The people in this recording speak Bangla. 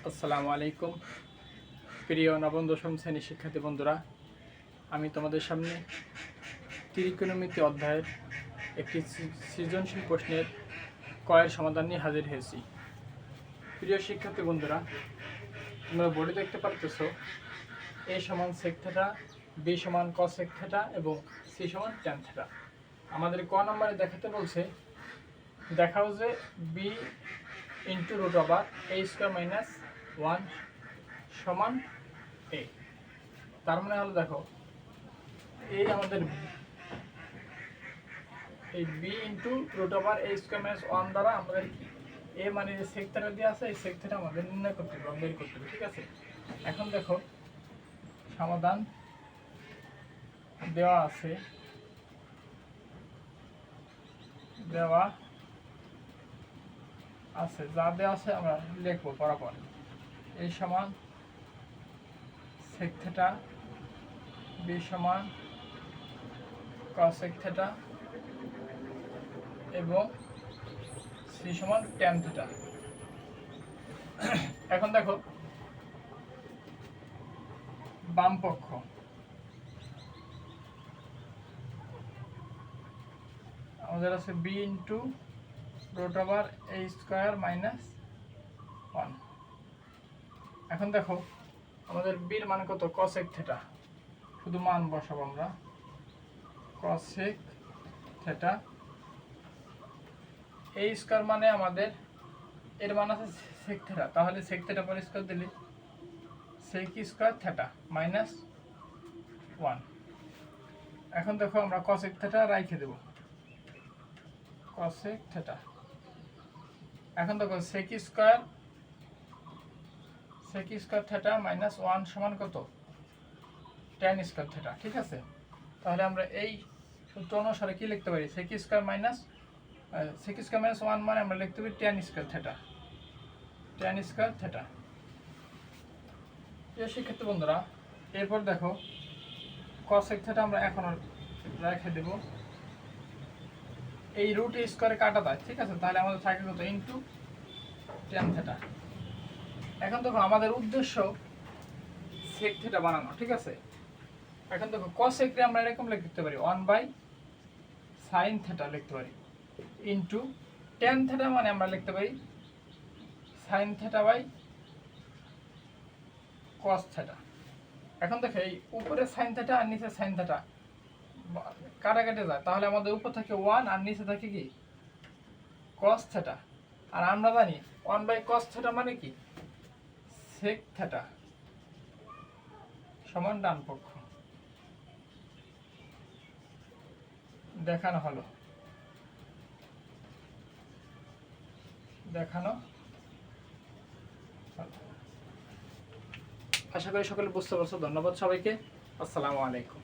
আসসালামু আলাইকুম প্রিয় নবম দশম শ্রেণীর শিক্ষার্থী বন্ধুরা, আমি তোমাদের সামনে ত্রিকোণমিতি অধ্যায়ের একটি সৃজনশীল প্রশ্নের কয়ের সমাধান নিয়ে হাজির হয়েছি। প্রিয় শিক্ষার্থী বন্ধুরা, তোমরা বোর্ডে দেখতে পারতেছো a সমান sec থিটা, b সমান cos sec থিটা এবং c সমান tan থিটা। আমাদের ক নম্বরে দেখাতে বলছে, দেখাও যে b into root over a square minus 1 সমান a। তার মানে হলো, দেখো এই আমাদের এই b into root over a square minus 1 দ্বারা আমাদের a মানে যে sec থিটা দেওয়া আছে, এই sec থিটা আমাদের নির্ণয় করতে হবে, বের করতে হবে। ঠিক আছে, এখন দেখো সমাধান দেওয়া আছে, যা দেওয়া আছে আমরা লিখবো বরাবর। a সমান sec থিটা, b সমান cos sec থিটা এবং c সমান tan থিটা। এখন দেখো বাম পক্ষ আমাদের আছে b into root over a square minus 1। এখন দেখো আমাদের b এর মান কত, cos sec থিটা, শুধু মান বসাবো আমরা, cos sec theta. a square মানে আমাদের এর মান আছে sec থিটা, তাহলে sec থিটা পর স্কোয়ার দিলে sec স্কোয়ার থিটা মাইনাস 1। এখন দেখো আমরা cos sec থিটা রাইখে দেব, cos sec থিটা। এখন দেখো sec স্কোয়ার থিটা মাইনাস 1 সমান কত, tan স্কোয়ার থিটা। ঠিক আছে, তাহলে আমরা এই সূত্র অনুসারে কি লিখতে পারি, sec স্কোয়ার মাইনাস 1 মানে আমরা লিখতে পারি tan স্কোয়ার থিটা। এই শিক্ষার্থী বন্ধুরা, এরপর দেখো cos sec থিটা আমরা এখন রেখে দেব, এই রুট স্কোয়ারে কাটা যায়। ঠিক আছে, তাহলে আমাদের থাকে কত, ইন্টু tan থিটা। এখন দেখো আমাদের উদ্দেশ্য sec থিটা বানানো। ঠিক আছে, এখন দেখো cos sec রে আমরা এরকম লিখতে পারি 1/sin থিটা লিখতে পারি, ইন্টু tan থিটা মানে আমরা লিখতে পারি sin theta by cos theta. এখন দেখো এই উপরে sin থিটা আর নিচে sin থিটা কাটাকাটি যায়, তাহলে আমাদের উপর থাকে 1 আর নিচে থাকে কি, cos থিটা। আর আমরা জানি 1/cos থিটা মানে কি, sec থিটা সমান ডান পক্ষ। দেখানো হলো। আশা করি সকলে বুঝতে পারছো। ধন্যবাদ সবাইকে। আসসালামু আলাইকুম।